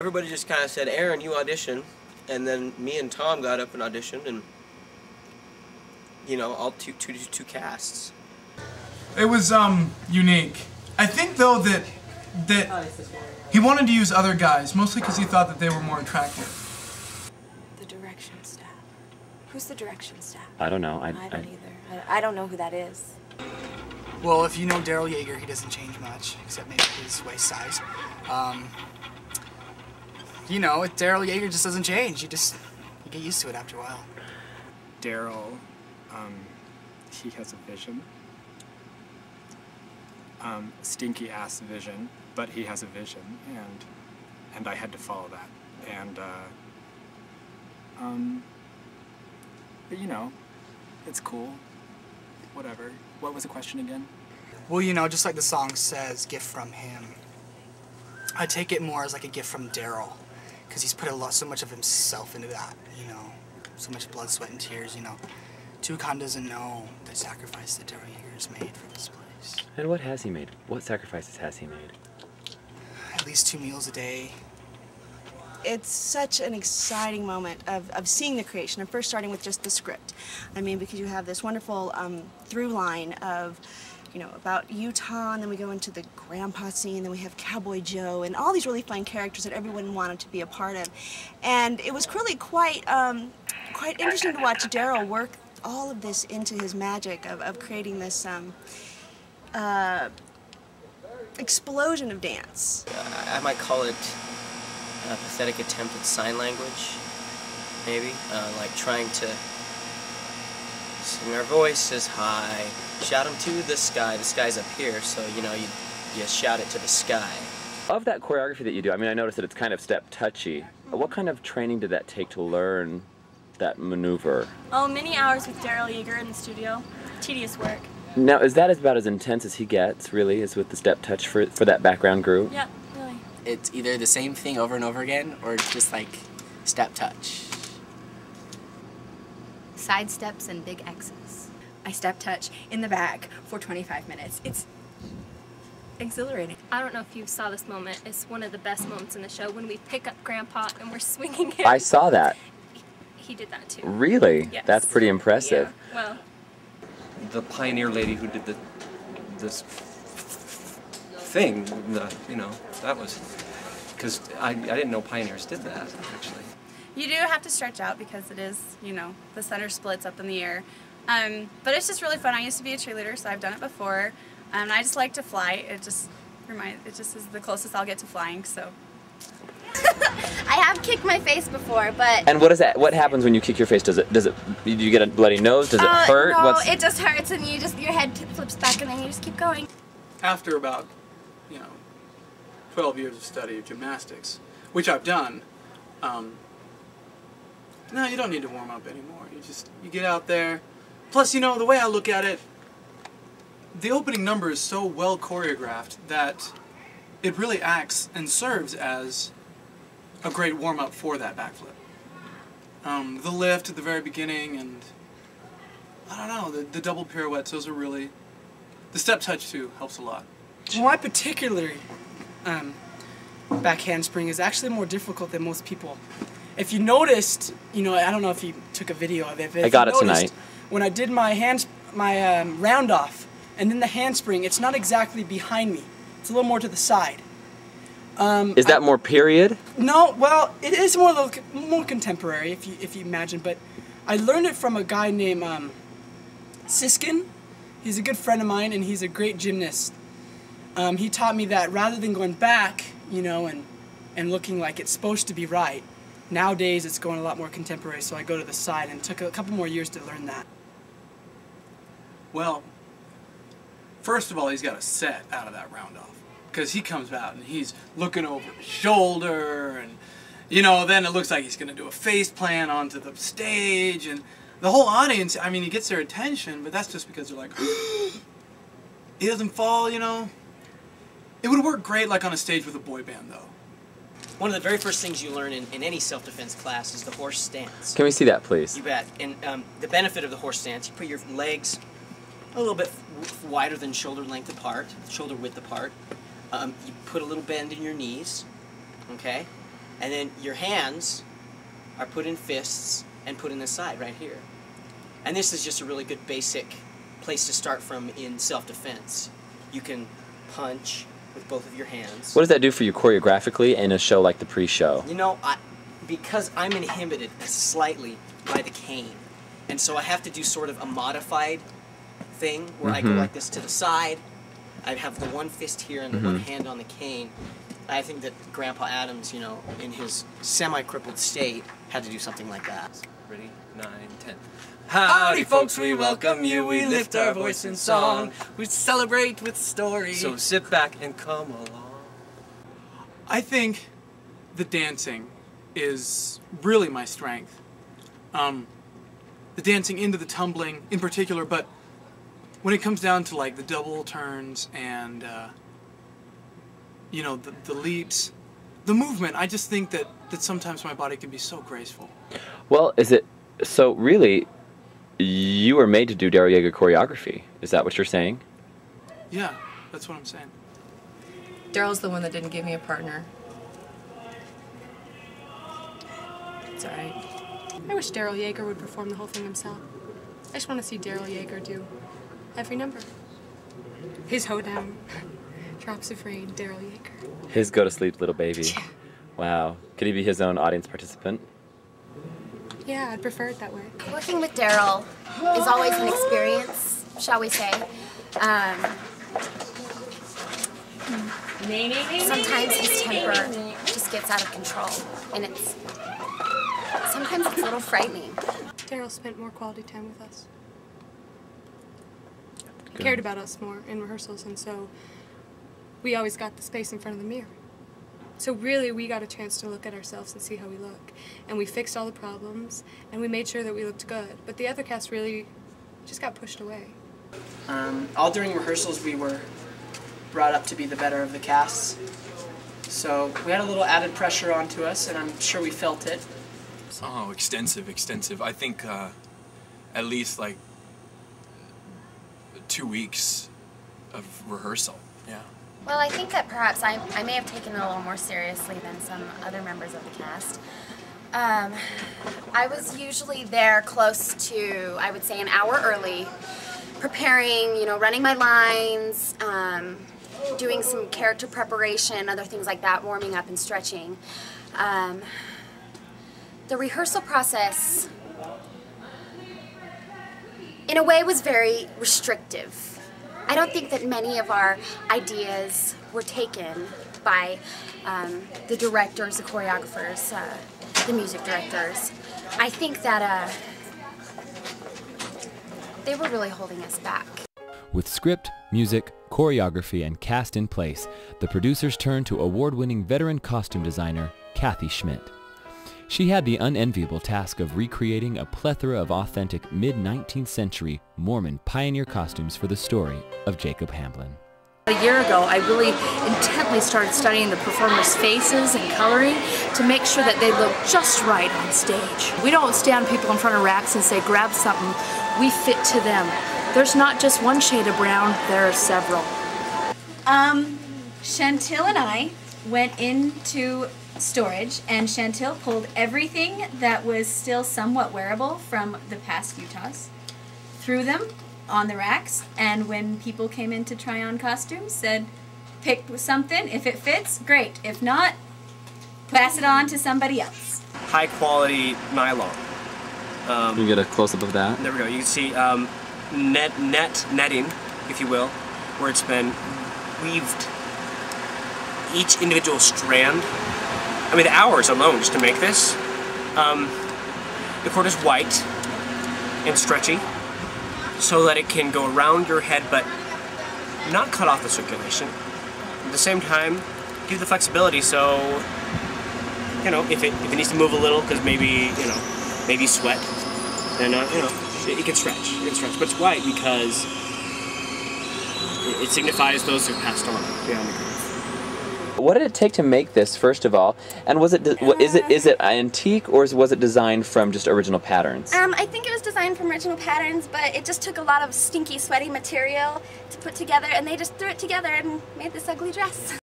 Everybody just kind of said, Aaron, you audition, and then me and Tom got up and auditioned, and you know, all two casts. It was unique. I think though that he wanted to use other guys, mostly because he thought that they were more attractive. The direction staff. Who's the direction staff? I don't know. I don't either. I don't know who that is. Well, if you know Daryl Yeager, he doesn't change much, except maybe his waist size. You know, Daryl Yeager just doesn't change. You get used to it after a while. Daryl, he has a vision. Stinky ass vision, but he has a vision, and I had to follow that. And but you know, it's cool. Whatever. What was the question again? Well, you know, just like the song says, gift from him. I take it more as like a gift from Daryl, because he's put so much of himself into that, you know, so much blood, sweat, and tears, you know. Toucan doesn't know the sacrifice that Daryl Yeager has made for this place. And what has he made? What sacrifices has he made? At least 2 meals a day. It's such an exciting moment of seeing the creation, and first starting with just the script. I mean, because you have this wonderful through line of, you know, about Utah, and then we go into the grandpa scene, then we have Cowboy Joe, and all these really fun characters that everyone wanted to be a part of. And it was really quite interesting to watch Daryl work all of this into his magic of creating this explosion of dance. I might call it a pathetic attempt at sign language, maybe, like trying to sing our voices high, shout them to the sky's up here, so you know, you shout it to the sky. Of that choreography that you do, I mean, I noticed that it's kind of step touchy. What kind of training did that take to learn that maneuver? Oh, many hours with Daryl Yeager in the studio. Tedious work. Now, is that about as intense as he gets, really, is with the step touch for that background group? Yeah, really. It's either the same thing over and over again, or just like step touch. Side steps and big X's. I step touch in the back for 25 minutes. It's exhilarating. I don't know if you saw this moment. It's one of the best moments in the show when we pick up Grandpa and we're swinging him. I saw that. He did that too. Really? Yes. That's pretty impressive. Yeah, well. The pioneer lady who did this thing, you know, that was, because I didn't know pioneers did that, actually. You do have to stretch out because it is, you know, the center splits up in the air. But it's just really fun. I used to be a cheerleader, so I've done it before. And I just like to fly. It just is the closest I'll get to flying, so. I have kicked my face before, but... And what is that? What happens when you kick your face? Do you get a bloody nose? Does it hurt? No, it just hurts, and your head flips back, and then you just keep going. After about, 12 years of study of gymnastics, which I've done, no, you don't need to warm up anymore. You get out there. Plus, the way I look at it, the opening number is so well choreographed that it really acts and serves as a great warm-up for that backflip. The lift at the very beginning, and I don't know, the double pirouettes, those are really... The step touch, too, helps a lot. My particular back handspring is actually more difficult than most people. If you noticed, I don't know if you took a video of it, but I got it tonight. When I did my round off, and then the handspring, it's not exactly behind me. It's a little more to the side. Is that more period? No, well, it is more contemporary, if you imagine. But I learned it from a guy named Siskin. He's a good friend of mine, and he's a great gymnast. He taught me that rather than going back, and looking like it's supposed to be right, nowadays it's going a lot more contemporary. So I go to the side, and it took a couple more years to learn that. Well, first of all, he's got a set out of that round off. Because he comes out and he's looking over his shoulder, and then it looks like he's going to do a face plant onto the stage, and the whole audience, I mean, he gets their attention, but that's just because they're like, he doesn't fall, It would work great like on a stage with a boy band, though. One of the very first things you learn in any self-defense class is the horse stance. Can we see that, please? You bet. And the benefit of the horse stance, you put your legs a little bit wider than shoulder length apart, shoulder width apart. You put a little bend in your knees, okay? And then your hands are put in fists and put in the side right here. And this is just a really good basic place to start from in self-defense. You can punch with both of your hands. What does that do for you choreographically in a show like the pre-show? You know, because I'm inhibited slightly by the cane, and so I have to do sort of a modified thing where I go like this to the side. I have the one fist here and the one hand on the cane. I think that Grandpa Adams, you know, in his semi-crippled state, had to do something like that. Ready? 9, 10. Howdy folks, we welcome you, we lift our voice in song, we celebrate with story, so sit back and come along. I think the dancing is really my strength. The dancing into the tumbling in particular, but when it comes down to like the double turns and you know, the leaps, the movement, I just think that sometimes my body can be so graceful. Well, is it, so really, you were made to do Daryl Yeager choreography. Is that what you're saying? Yeah, that's what I'm saying. Daryl's the one that didn't give me a partner. It's alright. I wish Daryl Yeager would perform the whole thing himself. I just want to see Daryl Yeager do every number. His hoedown, Drops of Rain, Daryl Yeager. His Go to Sleep Little Baby. Wow. Could he be his own audience participant? Yeah, I'd prefer it that way. Working with Daryl is always an experience, shall we say. Sometimes his temper just gets out of control, and sometimes it's a little frightening. Daryl spent more quality time with us. He cared about us more in rehearsals, and so we always got the space in front of the mirror. So really, we got a chance to look at ourselves and see how we look. And we fixed all the problems, and we made sure that we looked good. But the other cast really just got pushed away. All during rehearsals, we were brought up to be the better of the casts. So we had a little added pressure onto us, and I'm sure we felt it. Oh, extensive. I think at least like 2 weeks of rehearsal. Yeah. Well, I think that perhaps I may have taken it a little more seriously than some other members of the cast. I was usually there close to, I would say, an hour early, preparing, you know, running my lines, doing some character preparation, other things like that, warming up and stretching. The rehearsal process, in a way, was very restrictive. I don't think that many of our ideas were taken by the directors, the choreographers, the music directors. I think that they were really holding us back. With script, music, choreography, and cast in place, the producers turned to award-winning veteran costume designer Kathy Schmidt. She had the unenviable task of recreating a plethora of authentic mid-19th century Mormon pioneer costumes for the story of Jacob Hamblin. A year ago, I really intently started studying the performers' faces and coloring to make sure that they look just right on stage. We don't stand people in front of racks and say, grab something. We fit to them. There's not just one shade of brown, there are several. Chantil and I went into storage, and Chantil pulled everything that was still somewhat wearable from the past Utahs, threw them on the racks, and when people came in to try on costumes, said, pick something. If it fits, great. If not, pass it on to somebody else. High quality nylon. Can you get a close-up of that? There we go. You can see netting, if you will, where it's been weaved. Each individual strand. I mean, the hours alone just to make this. The cord is white and stretchy, so that it can go around your head, but not cut off the circulation. At the same time, give the flexibility, so you know, if it needs to move a little, because maybe maybe sweat, then it can stretch. It can stretch, but it's white because it signifies those who passed on beyond the grave. What did it take to make this, first of all? And was it is it antique, or was it designed from just original patterns? I think it was designed from original patterns, but it just took a lot of stinky, sweaty material to put together, and they just threw it together and made this ugly dress.